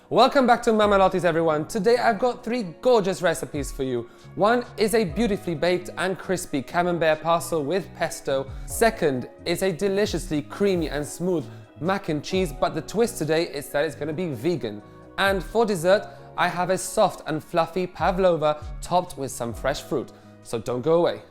Welcome back to Mama Lotties, everyone. Today I've got 3 gorgeous recipes for you. One is a beautifully baked and crispy Camembert parcel with pesto. Second is a deliciously creamy and smooth mac and cheese, but the twist today is that it's going to be vegan. And for dessert, I have a soft and fluffy pavlova topped with some fresh fruit. So don't go away.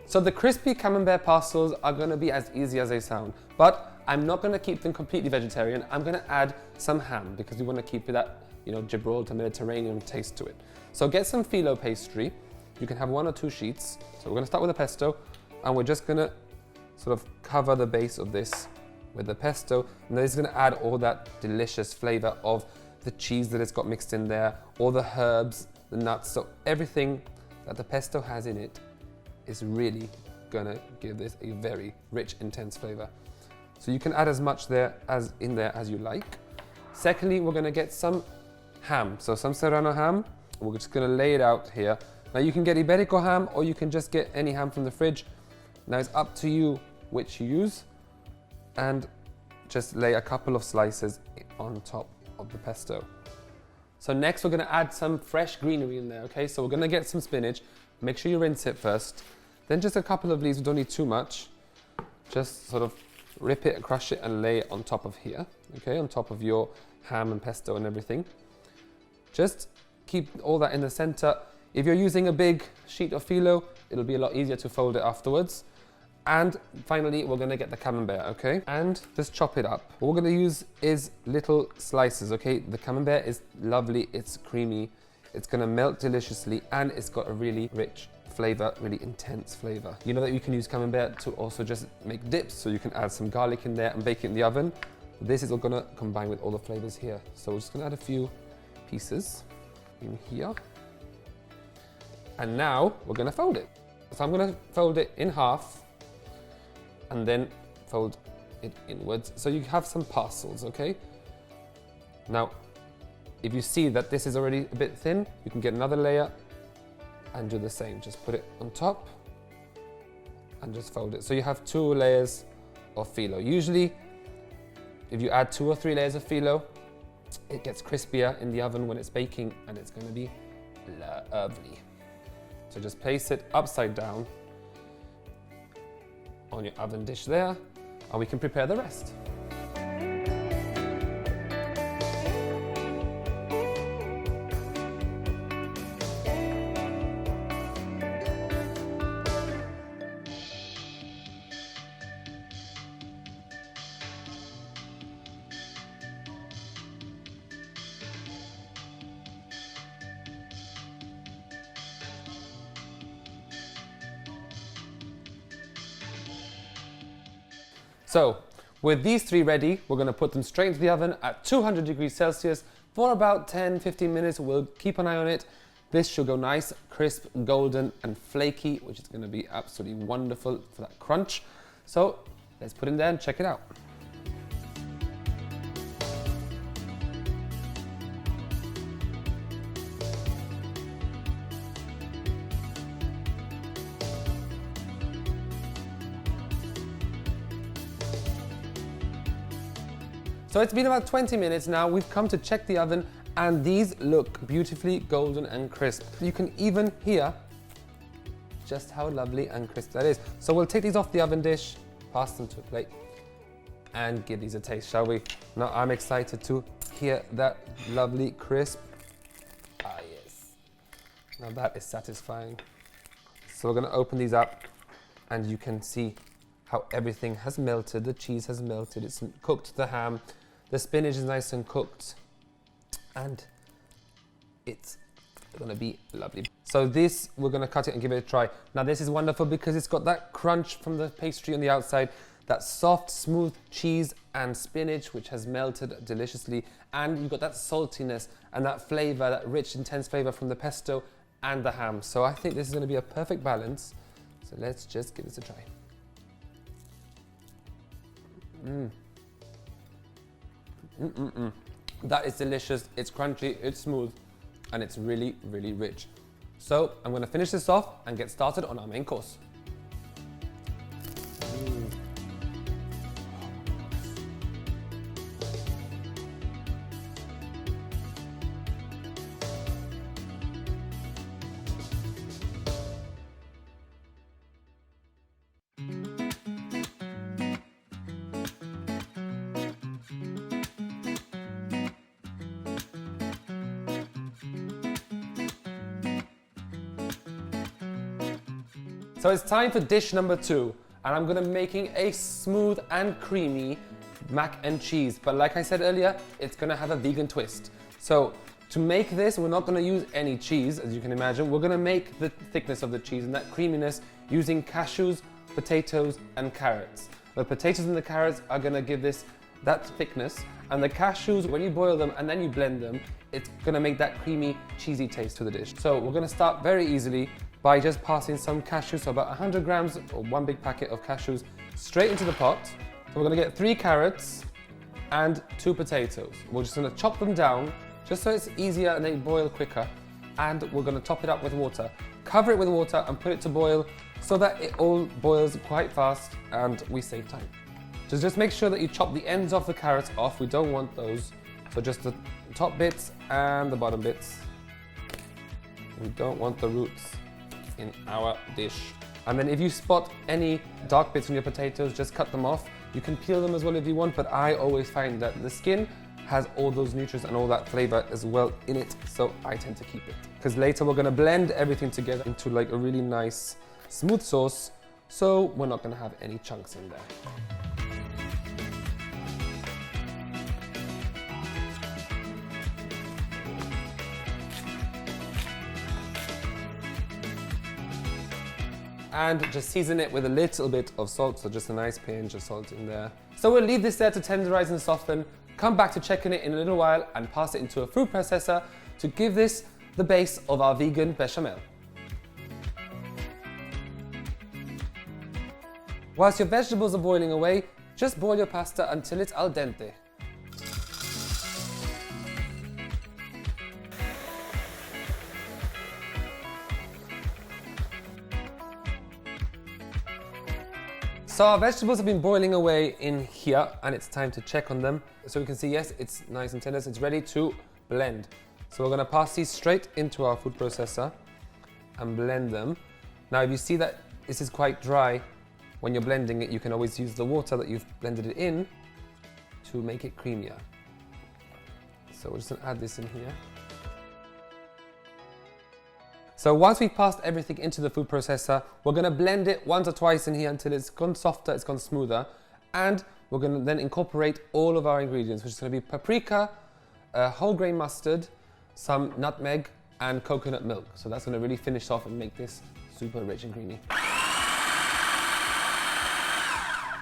So the crispy Camembert parcels are going to be as easy as they sound, but I'm not going to keep them completely vegetarian. I'm going to add some ham because we want to keep that, Gibraltar Mediterranean taste to it. So get some phyllo pastry. You can have 1 or 2 sheets. So we're going to start with the pesto, and we're just going to sort of cover the base of this with the pesto, and this is going to add all that delicious flavor of the cheese that it's got mixed in there, all the herbs, the nuts, so everything that the pesto has in it is really gonna give this a very rich, intense flavor. So you can add as much as you like. Secondly, we're gonna get some ham. So some Serrano ham, we're just gonna lay it out here. Now you can get Iberico ham or you can just get any ham from the fridge. Now it's up to you which you use, and just lay a couple of slices on top of the pesto. So next we're gonna add some fresh greenery in there, okay? So we're gonna get some spinach. Make sure you rinse it first. Then just a couple of leaves, we don't need too much. Just sort of rip it, crush it, and lay it on top of here, okay? On top of your ham and pesto and everything. Just keep all that in the center. If you're using a big sheet of phyllo, it'll be a lot easier to fold it afterwards. And finally, we're gonna get the Camembert, okay? And just chop it up. What we're gonna use is little slices, okay? The Camembert is lovely, it's creamy, it's gonna melt deliciously, and it's got a really rich flavor, really intense flavor. You know that you can use Camembert to also just make dips, so you can add some garlic in there and bake it in the oven. This is all gonna combine with all the flavors here. So we're just gonna add a few pieces in here. And now we're gonna fold it. So I'm gonna fold it in half and then fold it inwards. So you have some parcels, okay? Now, if you see that this is already a bit thin, you can get another layer and do the same. Just put it on top and just fold it. So you have 2 layers of phyllo. Usually, if you add 2 or 3 layers of phyllo, it gets crispier in the oven when it's baking, and it's going to be lovely. So just place it upside down on your oven dish there, and we can prepare the rest. So, with these 3 ready, we're going to put them straight into the oven at 200 degrees Celsius for about 10-15 minutes. We'll keep an eye on it. This should go nice, crisp, golden and flaky, which is going to be absolutely wonderful for that crunch. So, let's put it in there and check it out. So it's been about 20 minutes now. We've come to check the oven, and these look beautifully golden and crisp. You can even hear just how lovely and crisp that is. So we'll take these off the oven dish, pass them to a plate, and give these a taste, shall we? Now I'm excited to hear that lovely crisp. Ah, yes. Now that is satisfying. So we're gonna open these up, and you can see how everything has melted. The cheese has melted, it's cooked the ham, the spinach is nice and cooked, and it's gonna be lovely. So this, we're gonna cut it and give it a try. Now this is wonderful because it's got that crunch from the pastry on the outside, that soft, smooth cheese and spinach, which has melted deliciously. And you've got that saltiness and that flavor, that rich, intense flavor from the pesto and the ham. So I think this is gonna be a perfect balance. So let's just give this a try. That is delicious, it's crunchy, it's smooth, and it's really, really rich. So I'm gonna finish this off and get started on our main course. So it's time for dish number 2, and I'm gonna be making a smooth and creamy mac and cheese. But like I said earlier, it's gonna have a vegan twist. So to make this, we're not gonna use any cheese, as you can imagine. We're gonna make the thickness of the cheese and that creaminess using cashews, potatoes, and carrots. The potatoes and the carrots are gonna give this that thickness, and the cashews, when you boil them and then you blend them, it's gonna make that creamy, cheesy taste to the dish. So we're gonna start very easily by just passing some cashews, so about 100 grams or 1 big packet of cashews, straight into the pot. So we're gonna get 3 carrots and 2 potatoes. We're just gonna chop them down, just so it's easier and they boil quicker. And we're gonna top it up with water. Cover it with water and put it to boil so that it all boils quite fast and we save time. So just make sure that you chop the ends of the carrots off. We don't want those. So just the top bits and the bottom bits. We don't want the roots in our dish. And then if you spot any dark bits in your potatoes, just cut them off. You can peel them as well if you want, but I always find that the skin has all those nutrients and all that flavor as well in it, so I tend to keep it. Because later we're gonna blend everything together into like a really nice smooth sauce, so we're not gonna have any chunks in there. And just season it with a little bit of salt, so just a nice pinch of salt in there. So we'll leave this there to tenderize and soften, come back to checking it in a little while and pass it into a food processor to give this the base of our vegan bechamel. Whilst your vegetables are boiling away, just boil your pasta until it's al dente. So our vegetables have been boiling away in here, and it's time to check on them. So we can see, yes, it's nice and tender, so it's ready to blend. So we're gonna pass these straight into our food processor and blend them. Now, if you see that this is quite dry, when you're blending it, you can always use the water that you've blended it in to make it creamier. So we're just gonna add this in here. So once we've passed everything into the food processor, we're gonna blend it once or twice in here until it's gone softer, it's gone smoother. And we're gonna then incorporate all of our ingredients, which is gonna be paprika, whole grain mustard, some nutmeg, and coconut milk. So that's gonna really finish off and make this super rich and creamy.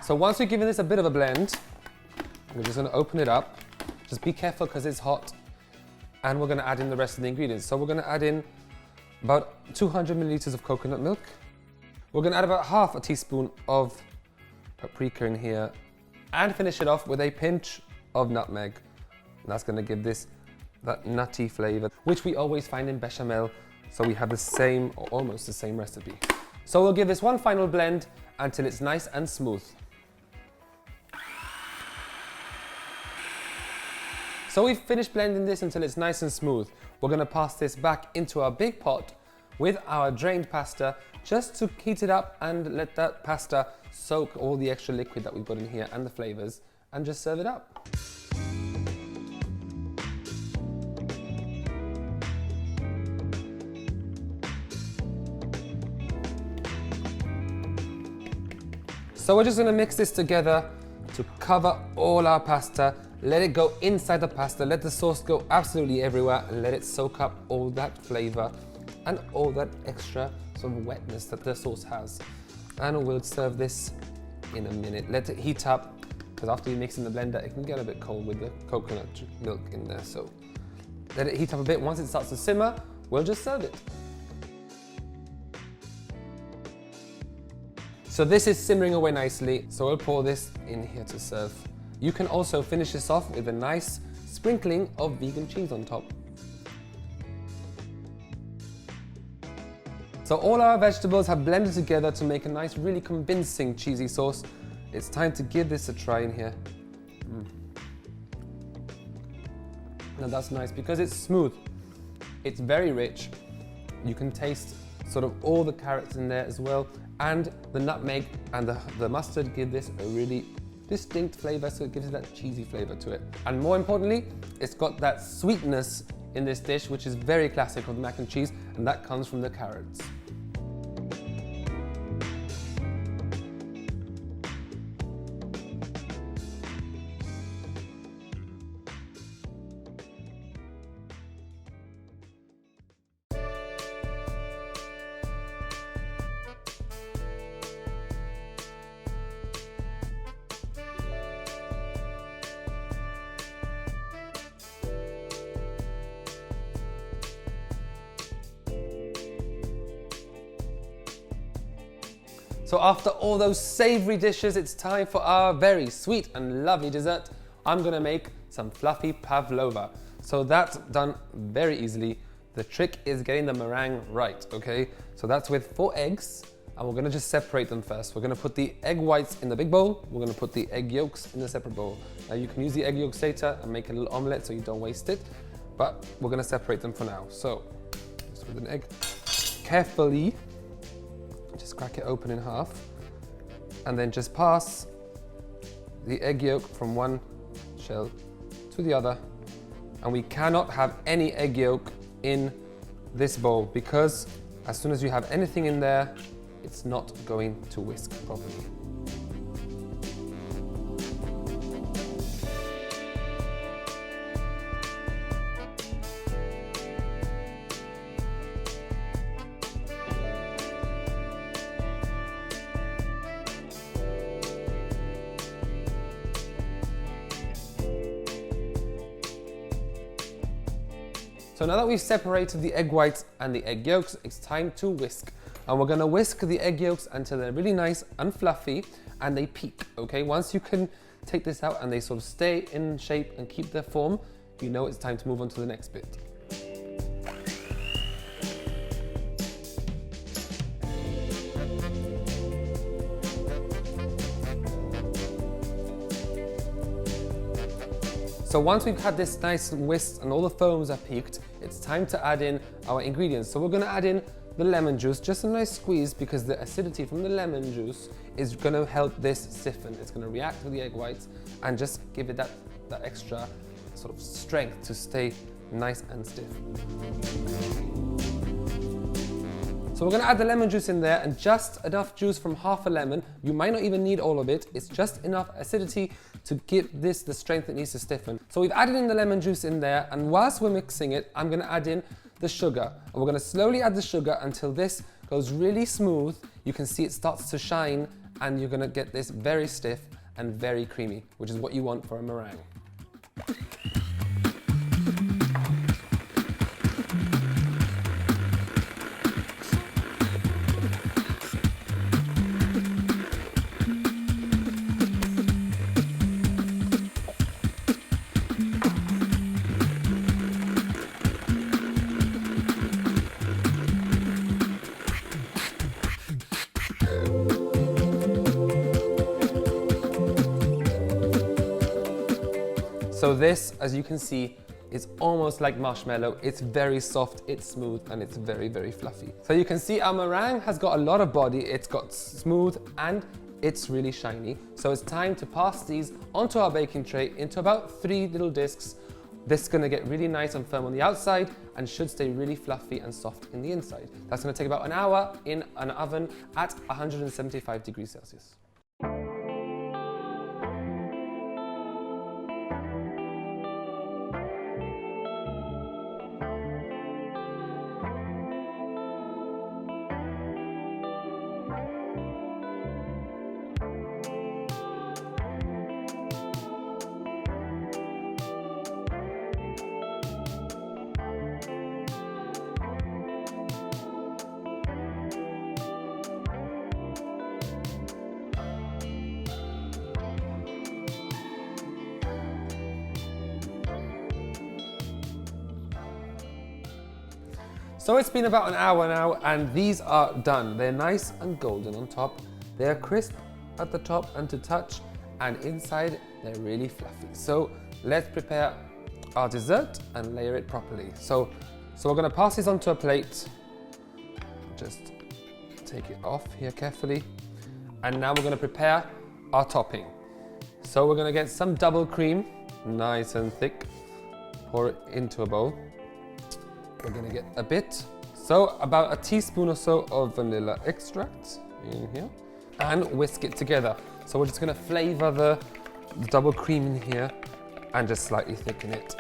So once we've given this a bit of a blend, we're just gonna open it up. Just be careful because it's hot. And we're gonna add in the rest of the ingredients. So we're gonna add in about 200 milliliters of coconut milk. We're gonna add about half a teaspoon of paprika in here and finish it off with a pinch of nutmeg. And that's gonna give this that nutty flavor, which we always find in bechamel. So we have the same, or almost the same recipe. So we'll give this one final blend until it's nice and smooth. So we've finished blending this until it's nice and smooth. We're gonna pass this back into our big pot with our drained pasta just to heat it up and let that pasta soak all the extra liquid that we put in here and the flavors, and just serve it up. So we're just gonna mix this together to cover all our pasta let it go inside the pasta, let the sauce go absolutely everywhere, and let it soak up all that flavor and all that extra sort of wetness that the sauce has. And we'll serve this in a minute. Let it heat up, because after you mix in the blender, it can get a bit cold with the coconut milk in there. So let it heat up a bit. Once it starts to simmer, we'll just serve it. So this is simmering away nicely, so we'll pour this in here to serve. You can also finish this off with a nice sprinkling of vegan cheese on top. So all our vegetables have blended together to make a nice, really convincing cheesy sauce. It's time to give this a try in here. Now that's nice because it's smooth. It's very rich. You can taste sort of all the carrots in there as well. And the nutmeg and the mustard give this a really distinct flavor, so it gives it that cheesy flavor to it. And more importantly, it's got that sweetness in this dish, which is very classic of mac and cheese, and that comes from the carrots. So after all those savory dishes, it's time for our very sweet and lovely dessert. I'm gonna make some fluffy pavlova. So that's done very easily. The trick is getting the meringue right, okay? So that's with 4 eggs, and we're gonna just separate them first. We're gonna put the egg whites in the big bowl. We're gonna put the egg yolks in a separate bowl. Now you can use the egg yolks later and make a little omelette so you don't waste it, but we're gonna separate them for now. So, just with an egg, carefully, just crack it open in half, and then just pass the egg yolk from one shell to the other. And we cannot have any egg yolk in this bowl, because as soon as you have anything in there, it's not going to whisk properly. So now that we've separated the egg whites and the egg yolks, it's time to whisk. And we're gonna whisk the egg yolks until they're really nice and fluffy and they peak, okay? Once you can take this out and they sort of stay in shape and keep their form, you know it's time to move on to the next bit. So once we've had this nice whisk and all the foams are peaked, it's time to add in our ingredients. So we're gonna add in the lemon juice, just a nice squeeze, because the acidity from the lemon juice is gonna help this siphon. It's gonna react with the egg whites and just give it that extra sort of strength to stay nice and stiff. So we're gonna add the lemon juice in there, and just enough juice from half a lemon. You might not even need all of it. It's just enough acidity to give this the strength it needs to stiffen. So we've added in the lemon juice in there, and whilst we're mixing it, I'm gonna add in the sugar. And we're gonna slowly add the sugar until this goes really smooth. You can see it starts to shine, and you're gonna get this very stiff and very creamy, which is what you want for a meringue. So this, as you can see, is almost like marshmallow. It's very soft, it's smooth, and it's very, very fluffy. So you can see our meringue has got a lot of body, it's got smooth, and it's really shiny. So it's time to pass these onto our baking tray into about 3 little discs. This is gonna get really nice and firm on the outside and should stay really fluffy and soft in the inside. That's gonna take about an hour in an oven at 175 degrees Celsius. So it's been about an hour now and these are done. They're nice and golden on top. They're crisp at the top and to touch, and inside they're really fluffy. So let's prepare our dessert and layer it properly. So we're gonna pass this onto a plate. Just take it off here carefully. And now we're gonna prepare our topping. So we're gonna get some double cream, nice and thick. Pour it into a bowl. We're gonna get a bit, so about a teaspoon or so of vanilla extract in here, and whisk it together. So we're just gonna flavor the double cream in here and just slightly thicken it.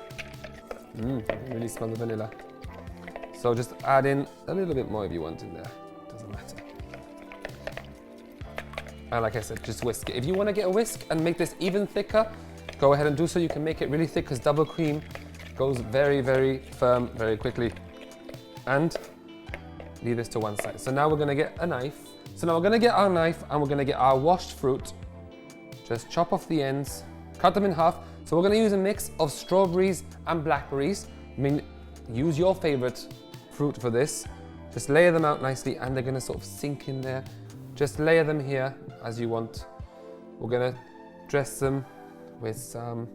Really smell the vanilla. So just add in a little bit more if you want in there, doesn't matter. And like I said, just whisk it. If you wanna get a whisk and make this even thicker, go ahead and do so. You can make it really thick because double cream goes very, very firm very quickly. And leave this to one side. So now we're gonna get a knife. So now we're gonna get our knife and we're gonna get our washed fruit. Just chop off the ends, cut them in half. So we're gonna use a mix of strawberries and blackberries. I mean, use your favorite fruit for this. Just layer them out nicely and they're gonna sort of sink in there. Just layer them here as you want. We're gonna dress them with some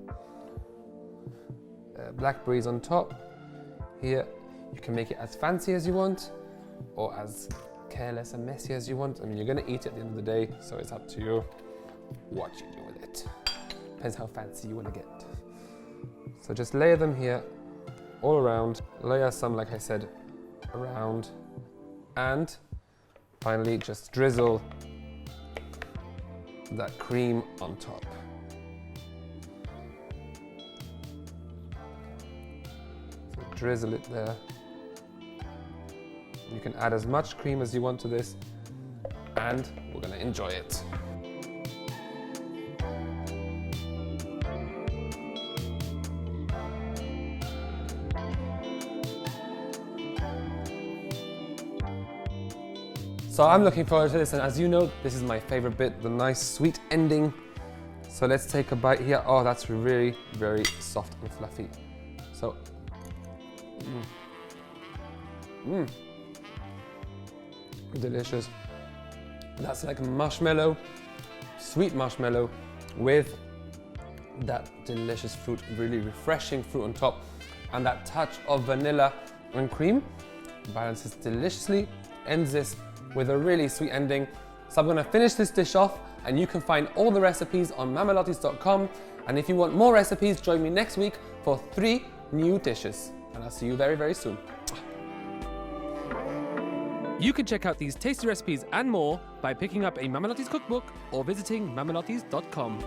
blackberries on top. Here, you can make it as fancy as you want or as careless and messy as you want. I mean, you're gonna eat it at the end of the day, so it's up to you what you do with it. Depends how fancy you wanna get. So just layer them here all around. Layer some, like I said, around. And finally, just drizzle that cream on top. So drizzle it there. You can add as much cream as you want to this, and we're gonna enjoy it. So I'm looking forward to this, and as you know, this is my favorite bit, the nice sweet ending. So let's take a bite here. Oh, that's really very soft and fluffy. So, delicious. That's like marshmallow, sweet marshmallow with that delicious fruit, really refreshing fruit on top, and that touch of vanilla and cream balances deliciously, ends this with a really sweet ending. So I'm gonna finish this dish off, and you can find all the recipes on mamalotties.com. And if you want more recipes, join me next week for 3 new dishes. And I'll see you very, very soon. You can check out these tasty recipes and more by picking up a Mama Lotties cookbook or visiting mamalotties.com.